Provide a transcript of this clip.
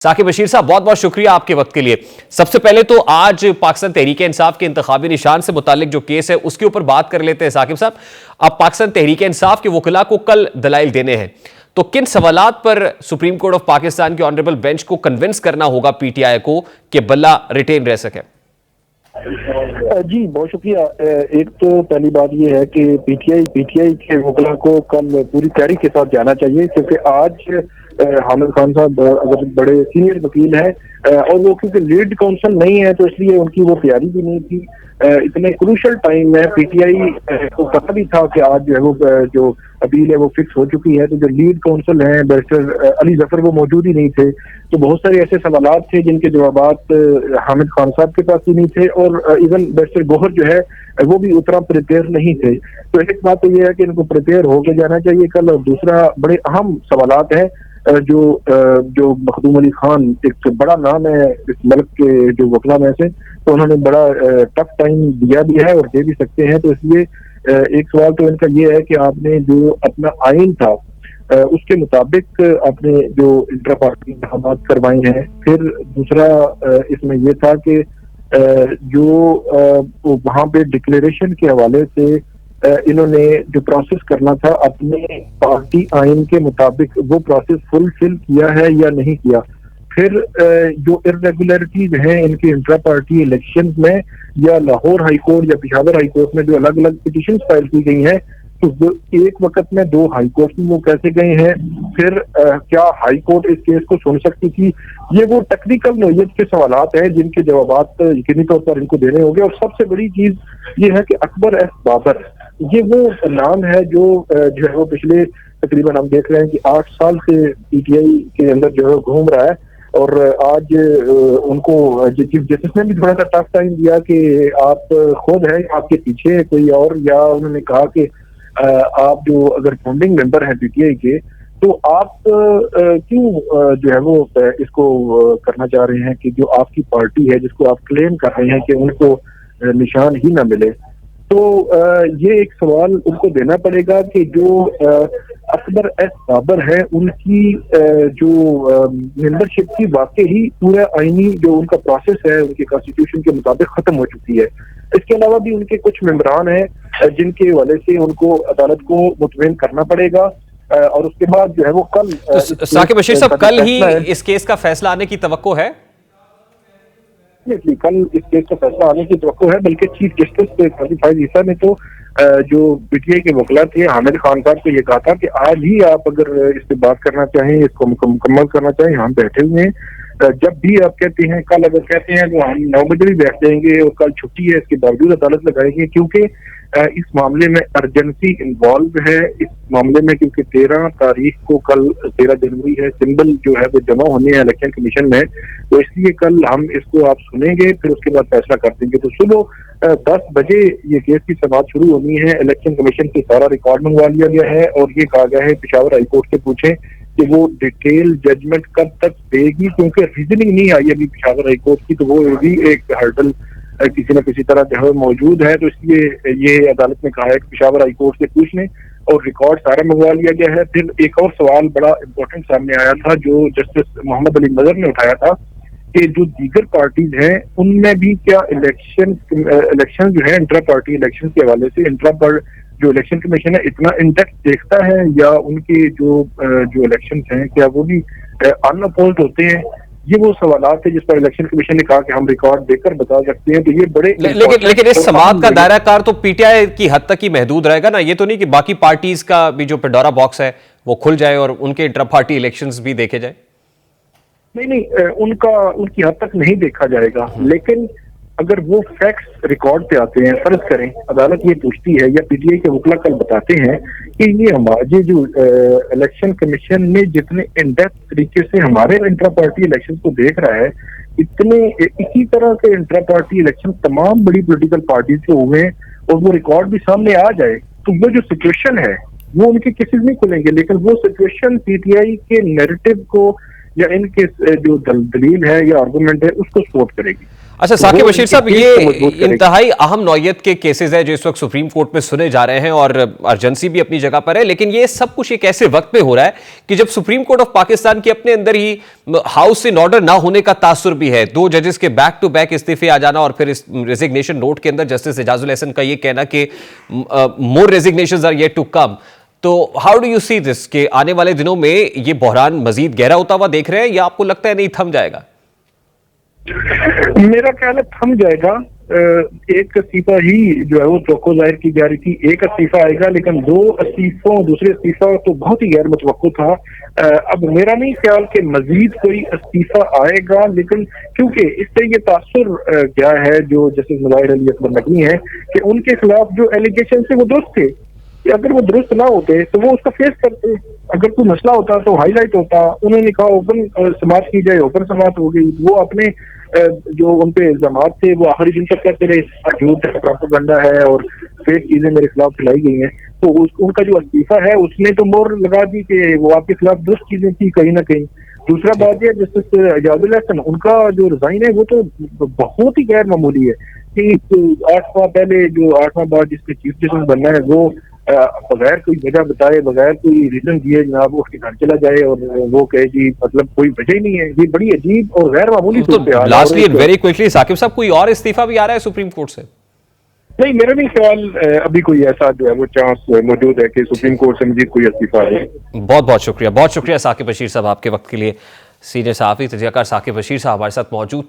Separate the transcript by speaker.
Speaker 1: साकिब बशीर साहब, बहुत बहुत शुक्रिया आपके वक्त के लिए। सबसे पहले तो आज पाकिस्तान तहरीक इंसाफ के इंतखाबी निशान से मुतालिक जो केस है उसके ऊपर बात कर लेते हैं। साकिब साहब, अब पाकिस्तान तहरीक इंसाफ के वकला को कल दलाइल देने हैं, तो किन सवालात पर सुप्रीम कोर्ट ऑफ पाकिस्तान के ऑनरेबल बेंच को कन्विंस करना होगा पीटीआई को कि बल्ला रिटेन रह सके?
Speaker 2: जी बहुत शुक्रिया। एक तो पहली बात ये है कि पीटीआई के वकला को कल पूरी तैयारी के साथ जाना चाहिए, क्योंकि आज हामिद खान साहब अगर बड़े सीनियर वकील हैं और वो क्योंकि लीड काउंसिल नहीं है तो इसलिए उनकी वो तैयारी भी नहीं थी। इतने क्रूशल टाइम में पीटीआई को पता भी था कि आज जो है वो जो अपील है वो फिक्स हो चुकी है, तो जो लीड काउंसिल हैं बैरिस्टर अली जफर वो मौजूद ही नहीं थे। तो बहुत सारे ऐसे सवालात थे जिनके जवाबात हामिद खान साहब के पास ही नहीं थे, और इवन बैरिस्टर गोहर जो है वो भी उतना प्रिपेयर नहीं थे। तो एक बात तो ये है कि इनको प्रिपेयर होकर जाना चाहिए कल। और दूसरा बड़े अहम सवालात है जो मखदूम अली खान एक बड़ा नाम है इस मुल्क के जो वकला में से, तो उन्होंने बड़ा टफ टाइम दिया भी है और दे भी सकते हैं। तो इसलिए एक सवाल तो इनका ये है कि आपने जो अपना आइन था उसके मुताबिक आपने जो इंटर पार्टी इंतखाबात करवाए हैं। फिर दूसरा इसमें यह था कि जो वहाँ पे डिक्लेरेशन के हवाले से इन्होंने जो प्रोसेस करना था अपने पार्टी आइन के मुताबिक वो प्रोसेस फुलफिल किया है या नहीं किया। फिर जो इरेगुलरिटीज हैं इनके इंट्रा पार्टी इलेक्शंस में या लाहौर हाई कोर्ट या पेशावर हाई कोर्ट में जो अलग अलग पिटीशन फाइल की गई हैं, तो एक वक्त में दो हाई कोर्ट में वो कैसे गए हैं। फिर क्या हाई कोर्ट इस केस को सुन सकती थी, ये वो टेक्निकल नोयत के सवालात हैं जिनके जवाबात यकीनी तौर पर इनको देने होंगे। और सबसे बड़ी चीज ये है कि अकबर एस बाबर ये वो नाम है जो है वो पिछले तकरीबन हम देख रहे हैं कि 8 साल से पीटीआई के अंदर जो है घूम रहा है। और आज उनको चीफ जस्टिस ने भी थोड़ा सा टफ टाइम दिया कि आप खुद हैं आपके पीछे कोई और, या उन्होंने कहा कि आप जो अगर फाउंडिंग मेंबर हैं पीटीआई के, तो आप क्यों जो है वो इसको करना चाह रहे हैं कि जो आपकी पार्टी है जिसको आप क्लेम कर रहे हैं कि उनको निशान ही ना मिले। तो ये एक सवाल उनको देना पड़ेगा कि जो अकबर एस बाबर है उनकी जो मेंबरशिप की वाकई ही पूरा आईनी जो उनका प्रोसेस है उनके कॉन्स्टिट्यूशन के मुताबिक खत्म हो चुकी है। इसके अलावा भी उनके कुछ मेंबरान हैं जिनके हवाले से उनको अदालत को मुतमईन करना पड़ेगा। और उसके बाद जो है वो कल
Speaker 1: साकिब बशीर साहब, कल ही इस केस का फैसला आने की तवक्को है?
Speaker 2: कल इस केस का फैसला आने की तवक्को है, बल्कि चीफ जस्टिस काजी फाइज ईसा ने तो जो पीटीआई के वकला थे हामिद खान साहब को ये कहा था कि आज ही आप अगर इस पे बात करना चाहें, इसको मुकम्मल करना चाहें, हम बैठे हुए हैं। जब भी आप कहते हैं, कल अगर कहते हैं तो हम 9 बजे भी बैठ जाएंगे, और कल छुट्टी है इसके बावजूद अदालत लगाएंगे, क्योंकि इस मामले में अर्जेंसी इन्वॉल्व है इस मामले में। क्योंकि 13 तारीख को कल 13 जनवरी है, सिंबल जो है वो जमा होने हैं इलेक्शन कमीशन में, तो इसलिए कल हम इसको आप सुनेंगे, फिर उसके बाद फैसला कर देंगे। तो सुबह 10 बजे ये केस की समाअत शुरू होनी है। इलेक्शन कमीशन से सारा रिकॉर्ड मंगवा लिया गया है और ये कहा गया है पेशावर हाई कोर्ट से पूछें कि वो डिटेल जजमेंट कब तक देगी, क्योंकि रीजनिंग नहीं आई अभी पेशावर हाई कोर्ट की, तो वो भी एक हर्डल किसी न किसी तरह जो है मौजूद है। तो इसलिए ये अदालत ने कहा है कि पेशावर हाई कोर्ट से पूछ लें, और रिकॉर्ड सारा मंगवा लिया गया है। फिर एक और सवाल बड़ा इंपॉर्टेंट सामने आया था जो जस्टिस मोहम्मद अली नजर ने उठाया था कि जो दीगर पार्टीज हैं उनमें भी क्या इलेक्शन जो है इंट्रा पार्टी इलेक्शन के हवाले से जो इलेक्शन कमीशन है इतना इंडेक्स देखता है, या उनके जो इलेक्शन हैं क्या वो भी अनअपोज्ड होते हैं। ये वो सवालात है जिस पर इलेक्शन कमीशन ने कहा कि हम रिकॉर्ड देकर बता सकते हैं। तो ये बड़े
Speaker 1: लेकिन इस समाअत का दायरा कार तो पीटीआई की हद तक ही महदूद रहेगा ना, ये तो नहीं कि बाकी पार्टीज का भी जो पेंडोरा बॉक्स है वो खुल जाए और उनके इंटर पार्टी इलेक्शंस भी देखे जाए?
Speaker 2: नहीं, उनकी हद तक नहीं देखा जाएगा। लेकिन अगर वो फैक्ट्स रिकॉर्ड पे आते हैं, फर्ज करें अदालत ये पूछती है या पीटीआई के वकला कल बताते हैं कि ये हमारे जो इलेक्शन कमीशन ने जितने इन डेप्थ तरीके से हमारे इंट्रा पार्टी इलेक्शन को देख रहा है, इसी तरह के इंट्रा पार्टी इलेक्शन तमाम बड़ी पॉलिटिकल पार्टीज के हुए हैं, और वो रिकॉर्ड भी सामने आ जाए, तो वो जो सिचुएशन है वो उनके केसेस नहीं खुलेंगे। लेकिन वो सिचुएशन पीटीआई के नैरेटिव को या इनके जो दलील है या आर्गुमेंट है उसको सपोर्ट करेगी।
Speaker 1: اچھا ثاقب بشیر صاحب، یہ
Speaker 2: یہ
Speaker 1: انتہائی اہم نوعیت کے کیسز ہیں جو اس وقت سپریم کورٹ میں سنے جا رہے ہیں، اور ارجنسی بھی اپنی جگہ پر ہے، لیکن یہ سب کچھ ایک ایسے وقت میں ہو رہا ہے کہ جب سپریم کورٹ آف پاکستان کے اپنے اندر ہی ہاؤس ان آرڈر نہ ہونے کا تاثر بھی ہے، 2 ججز کے بیک ٹو بیک استعفے آ جانا، اور پھر اس ریزگنیشن نوٹ کے اندر جسٹس اعجاز الحسن کا یہ کہنا کہ مور ریزگنیشنز آر یٹ ٹو کم. تو ہاؤ ڈو یو سی دس کہ آنے والے دنوں میں یہ بحران مزید گہرا ہوتا ہوا دیکھ رہے ہیں، یا آپ کو لگتا ہے نہیں تھم جائے گا؟
Speaker 2: میرا خیال ہے تھم جائے گا. ایک استعفیٰ ہی جو ہے وہ توقع ظاہر کی جا رہی تھی، ایک استعفیٰ آئے گا، لیکن دوسرے استعفیٰ تو بہت ہی غیر متوقع تھا. اب میرا نہیں خیال کہ مزید کوئی استعفیٰ آئے گا، لیکن کیونکہ اس سے یہ تاثر کیا ہے جو جسٹس مظاہر علی اکبر نقوی ہیں کہ ان کے خلاف جو ایلیگیشن تھے وہ درست تھے، کہ اگر وہ درست نہ ہوتے تو وہ اس کا فیس کرتے، اگر کوئی مسئلہ ہوتا تو ہائی لائٹ ہوتا. انہوں نے کہا اوپن سماعت کی جائے، اوپن سماعت ہو گئی. وہ اپنے جو ان پہ الزامات تھے وہ آخری دن تک کرتے رہے، جھوٹ ہے، پروپیگنڈا ہے اور فیک چیزیں میرے خلاف پھیلائی گئی ہیں. تو ان کا جو استعفیٰ ہے اس نے تو مور لگا دی کہ وہ آپ کے خلاف درست چیزیں تھی کہیں نہ کہیں. دوسرا بات یہ جسٹس اعجاز الحسن، ان کا جو ریزائن ہے وہ تو بہت ہی غیر معمولی ہے کہ 8 ماہ پہلے جو 8 ماہ بعد جس کے چیف جسٹس بننا ہے وہ بغیر کوئی وجہ بتائے، بغیر کوئی ریزن دیے جناب وہ اس کے گھر چلا جائے اور وہ کہے جی مطلب کوئی وجہ ہی نہیں ہے. یہ بڑی عجیب اور غیر معمولی صورتحال ہے.
Speaker 1: لاسٹلی ویری کوئکلی ثاقب صاحب، کوئی اور استعفیٰ بھی آ رہا ہے سپریم کورٹ سے؟
Speaker 2: نہیں، میرا نہیں خیال ابھی کوئی ایسا جو ہے وہ چانس موجود ہے کہ سپریم کورٹ سے مزید کوئی استعفیٰ آئے.
Speaker 1: بہت بہت شکریہ ثاقب بشیر صاحب آپ کے وقت کے لیے. سینئر صحافی تجزیہ کار ثاقب بشیر صاحب ہمارے ساتھ موجود